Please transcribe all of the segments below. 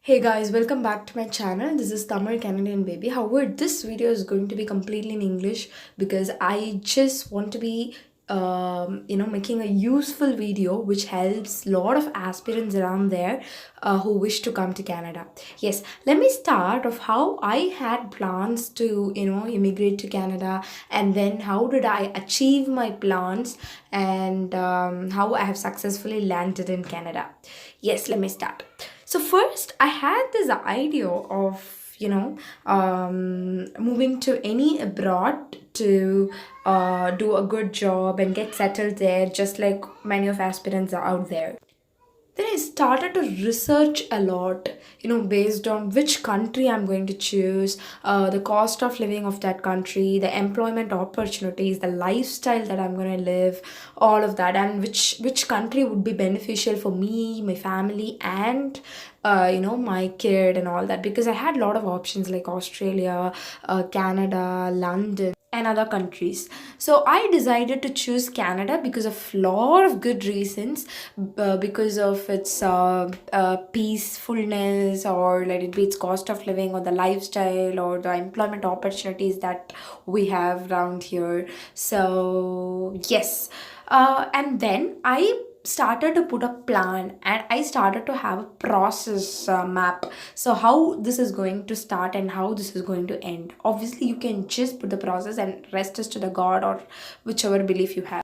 Hey guys, welcome back to my channel. This is Tamil Canadian Baby. However, this video is going to be completely in English because I just want to be making a useful video which helps a lot of aspirants around there who wish to come to Canada. Yes, let me start of how I had plans to immigrate to Canada, and then how did I achieve my plans, and how I have successfully landed in Canada. Yes, let me start. So first, I had this idea of moving to any abroad to do a good job and get settled there, just like many of aspirants are out there. Then I started to research a lot, based on which country I'm going to choose, the cost of living of that country, the employment opportunities, the lifestyle that I'm going to live, all of that, and which country would be beneficial for me, my family, and my kid and all that. Because I had a lot of options like Australia, Canada, London, and other countries. So I decided to choose Canada because of a lot of good reasons, because of its peacefulness, or let it be its cost of living, or the lifestyle, or the employment opportunities that we have around here. So yes, and then I started to put a plan, and I started to have a process map. So how this is going to start and how this is going to end. Obviously you can just put the process and rest is to the god, or whichever belief you have.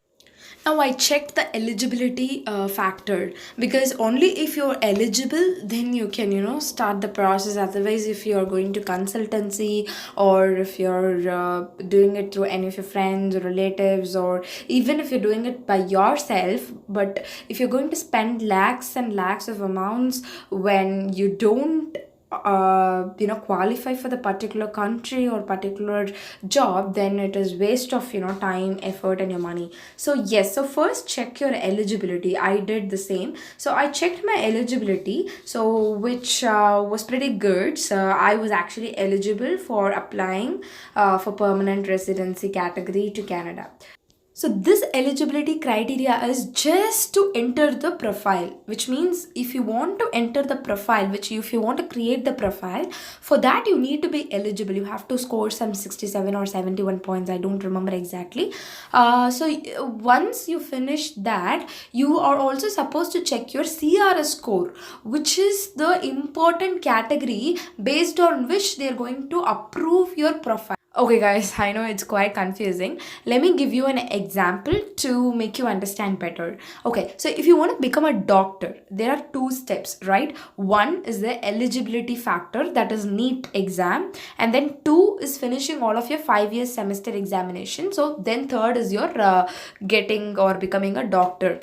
Now I checked the eligibility factor, because only if you're eligible then you can start the process. Otherwise, if you're going to consultancy, or if you're doing it through any of your friends or relatives, or even if you're doing it by yourself, but if you're going to spend lakhs and lakhs of amounts when you don't qualify for the particular country or particular job, then it is waste of time, effort, and your money. So yes, so first check your eligibility. I did the same. So I checked my eligibility, so which was pretty good. So I was actually eligible for applying for permanent residency category to Canada. So this eligibility criteria is just to enter the profile, which means if you want to enter the profile, which if you want to create the profile, for that you need to be eligible. You have to score some 67 or 71 points. I don't remember exactly. Once you finish that, you are also supposed to check your CRS score, which is the important category based on which they are going to approve your profile. Okay, guys, I know it's quite confusing. Let me give you an example to make you understand better. Okay, so if you want to become a doctor, there are two steps, right? One is the eligibility factor, that is NEET exam, and then two is finishing all of your 5 year semester examination. So then third is your getting or becoming a doctor.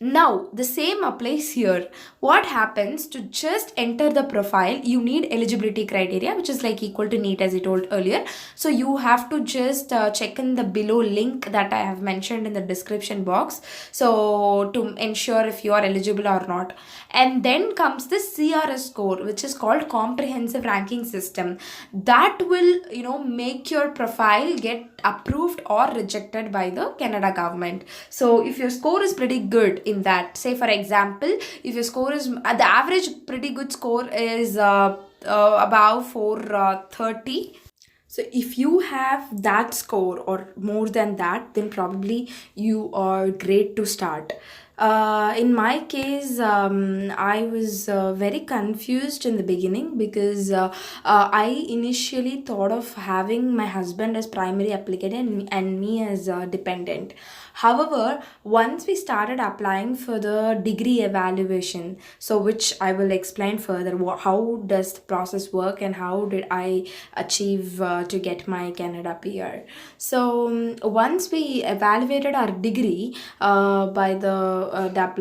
Now, the same applies here. What happens to just enter the profile? You need eligibility criteria, which is like equal to NEET, as I told earlier. So you have to just check in the below link that I have mentioned in the description box. So to ensure if you are eligible or not. And then comes the CRS score, which is called comprehensive ranking system. That will, make your profile get approved or rejected by the Canada government. So if your score is pretty good in that, say for example, if your score is the average pretty good score is about 430. So if you have that score or more than that, then probably you are great to start. In my case, I was very confused in the beginning, because I initially thought of having my husband as primary applicant, and me as a dependent. However, once we started applying for the degree evaluation, so which I will explain further, how does the process work and how did I achieve to get my Canada PR. So once we evaluated our degree by the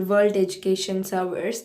World Education Servers,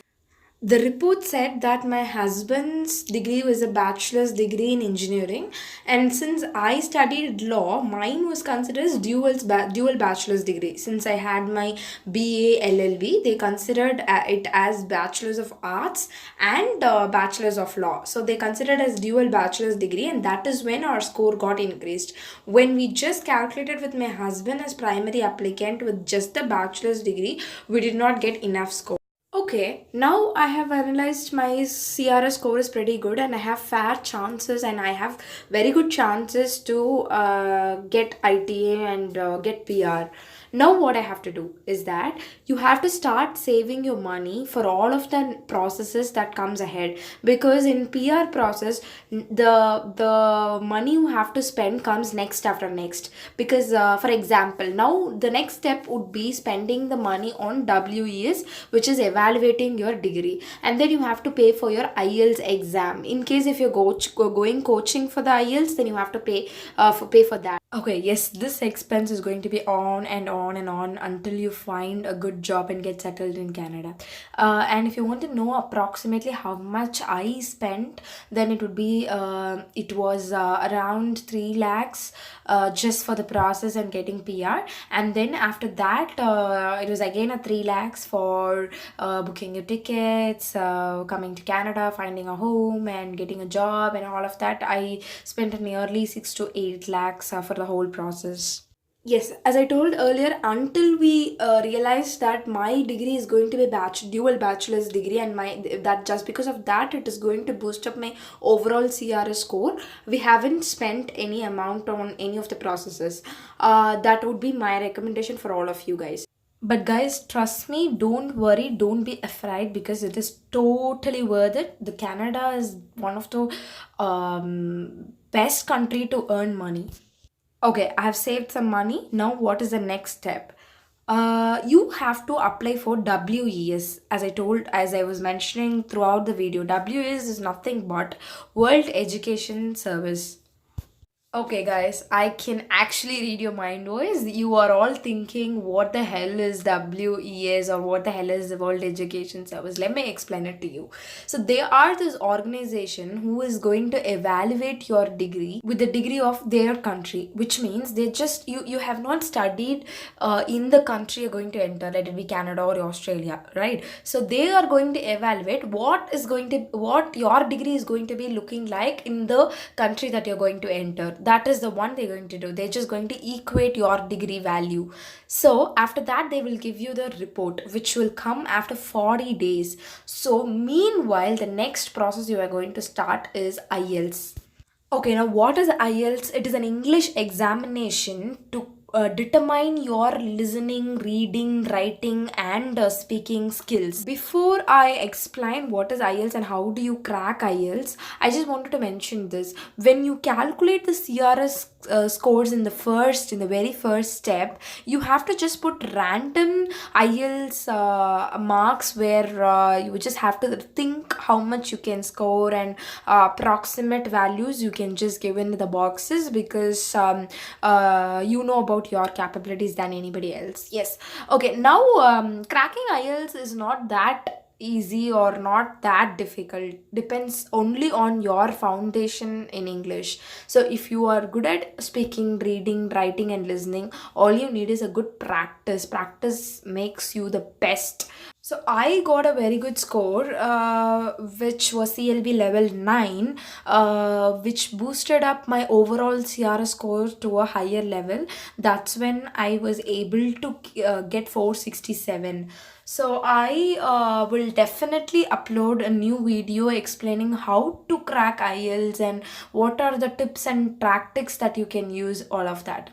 the report said that my husband's degree was a bachelor's degree in engineering, and since I studied law, mine was considered as dual bachelor's degree. Since I had my BA LLB, they considered it as bachelor's of arts and bachelor's of law. So they considered as dual bachelor's degree, and that is when our score got increased. When we just calculated with my husband as primary applicant with just the bachelor's degree, we did not get enough score. Okay, now I have analyzed my CRS score is pretty good and I have fair chances and I have very good chances to get ITA and get PR. Now what I have to do is that you have to start saving your money for all of the processes that comes ahead, because in PR process the money you have to spend comes next after next. Because for example, now the next step would be spending the money on WES, which is evaluating your degree, and then you have to pay for your IELTS exam. In case if you're going coaching for the IELTS, then you have to pay for that. Okay, yes, this expense is going to be on and on and on until you find a good job and get settled in Canada. And if you want to know approximately how much I spent, then it was around 3 lakhs just for the process and getting PR. And then after that, it was again a 3 lakhs for booking your tickets, coming to Canada, finding a home, and getting a job, and all of that. I spent nearly 6 to 8 lakhs for the whole process. Yes, as I told earlier, until we realized that my degree is going to be dual bachelor's degree, and my that just because of that it is going to boost up my overall CRS score, we haven't spent any amount on any of the processes. That would be my recommendation for all of you guys. But guys, trust me, don't worry, don't be afraid, because it is totally worth it. The Canada is one of the best country to earn money. Okay, I have saved some money. Now, what is the next step? You have to apply for WES. As I was mentioning throughout the video, WES is nothing but World Education Service. Okay, guys, I can actually read your mind voice. You are all thinking, what the hell is WES, or what the hell is the World Education Service? Let me explain it to you. So, they are this organization who is going to evaluate your degree with the degree of their country, which means you have not studied in the country you're going to enter, let it be Canada or Australia, right? So, they are going to evaluate what your degree is going to be looking like in the country that you're going to enter. That is the one they're going to do. They're just going to equate your degree value. So after that, they will give you the report, which will come after 40 days. So meanwhile, the next process you are going to start is IELTS. Okay, now what is IELTS? It is an English examination to determine your listening, reading, writing, and speaking skills. Before I explain what is IELTS and how do you crack IELTS, I just wanted to mention this. When you calculate the CRS scores in the very first step, you have to just put random IELTS marks where you just have to think how much you can score, and approximate values you can just give in the boxes, because you know about your capabilities than anybody else. Yes. Okay, now cracking IELTS is not that easy or not that difficult. Depends only on your foundation in English. So if you are good at speaking, reading, writing, and listening, all you need is a good practice makes you the best. So I got a very good score, which was CLB level 9, which boosted up my overall CRS score to a higher level. That's when I was able to get 467. So I will definitely upload a new video explaining how to crack IELTS and what are the tips and tactics that you can use, all of that.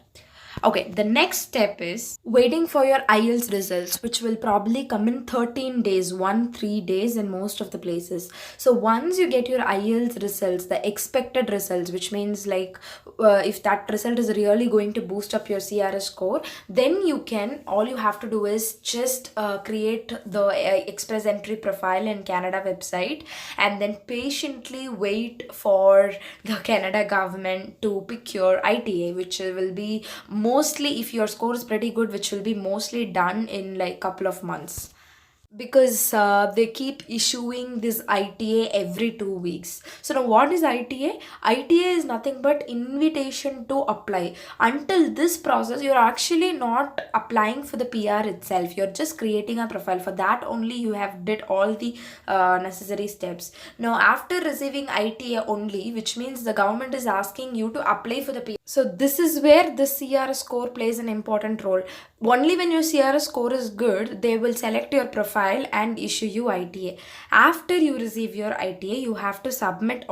Okay, the next step is waiting for your IELTS results, which will probably come in 13 days, 3 days in most of the places. So once you get your IELTS results, the expected results, which means like if that result is really going to boost up your CRS score, then all you have to do is just create the express entry profile in Canada website, and then patiently wait for the Canada government to pick your ITA, which will be mostly, if your score is pretty good, which will be mostly done in like couple of months, because they keep issuing this ITA every 2 weeks. So now what is ITA? ITA is nothing but invitation to apply. Until this process, you're actually not applying for the PR itself. You're just creating a profile. For that only you have did all the necessary steps. Now after receiving ITA only, which means the government is asking you to apply for the PR. So this is where the CRS score plays an important role. Only when your CRS score is good, they will select your profile and issue you ITA. After you receive your ITA, you have to submit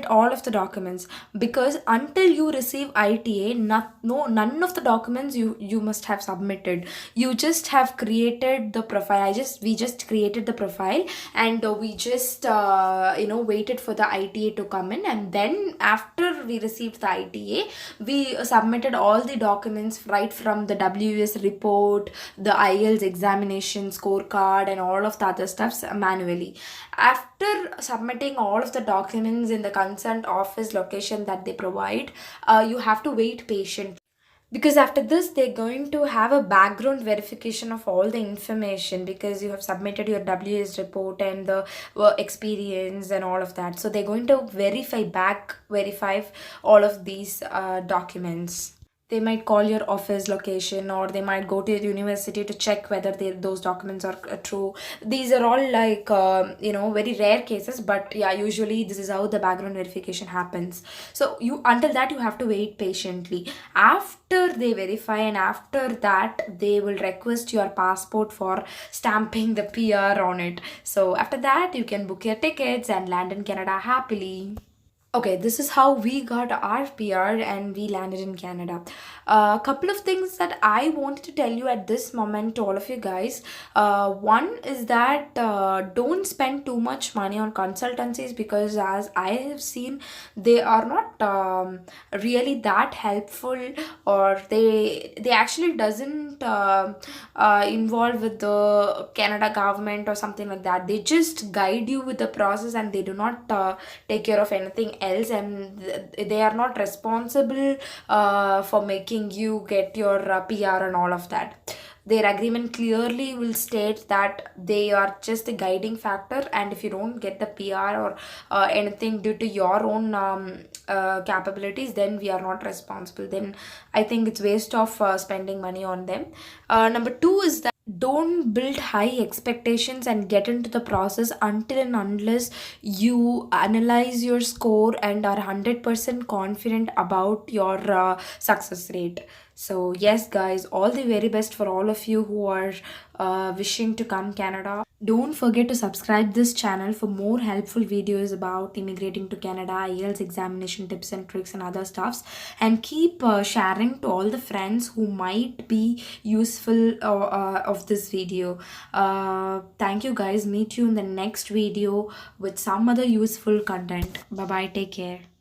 all of the documents, because until you receive ITA, none of the documents you must have submitted. You just have created the profile. We just created the profile, and we just waited for the ITA to come in, and then after we received the ITA, we submitted all the documents, right from the WS report, the Ielts examination scorecard, and all of the other stuffs manually. After submitting all of the documents in the concerned office location that they provide, you have to wait patiently, because after this they're going to have a background verification of all the information, because you have submitted your WS report and the experience and all of that. So they're going to verify all of these documents. They might call your office location, or they might go to your university to check whether those documents are true. These are all like very rare cases, but yeah, usually this is how the background verification happens. So you, until that, you have to wait patiently. After they verify, and after that they will request your passport for stamping the PR on it. So after that you can book your tickets and land in Canada happily. Okay, this is how we got our PR and we landed in Canada. A couple of things that I wanted to tell you at this moment to all of you guys. One is that don't spend too much money on consultancies, because as I have seen, they are not really that helpful, or they actually doesn't involve with the Canada government or something like that. They just guide you with the process, and they do not take care of anything else, and they are not responsible for making you get your PR and all of that. Their agreement clearly will state that they are just a guiding factor, and if you don't get the PR or anything due to your own capabilities, then we are not responsible. Then I think it's waste of spending money on them. Number two is that don't build high expectations and get into the process until and unless you analyze your score and are 100% confident about your success rate. So yes guys, all the very best for all of you who are wishing to come Canada. Don't forget to subscribe this channel for more helpful videos about immigrating to Canada, IELTS examination tips and tricks and other stuffs, and keep sharing to all the friends who might be useful of this video. Thank you guys. Meet you in the next video with some other useful content. Bye bye. Take care.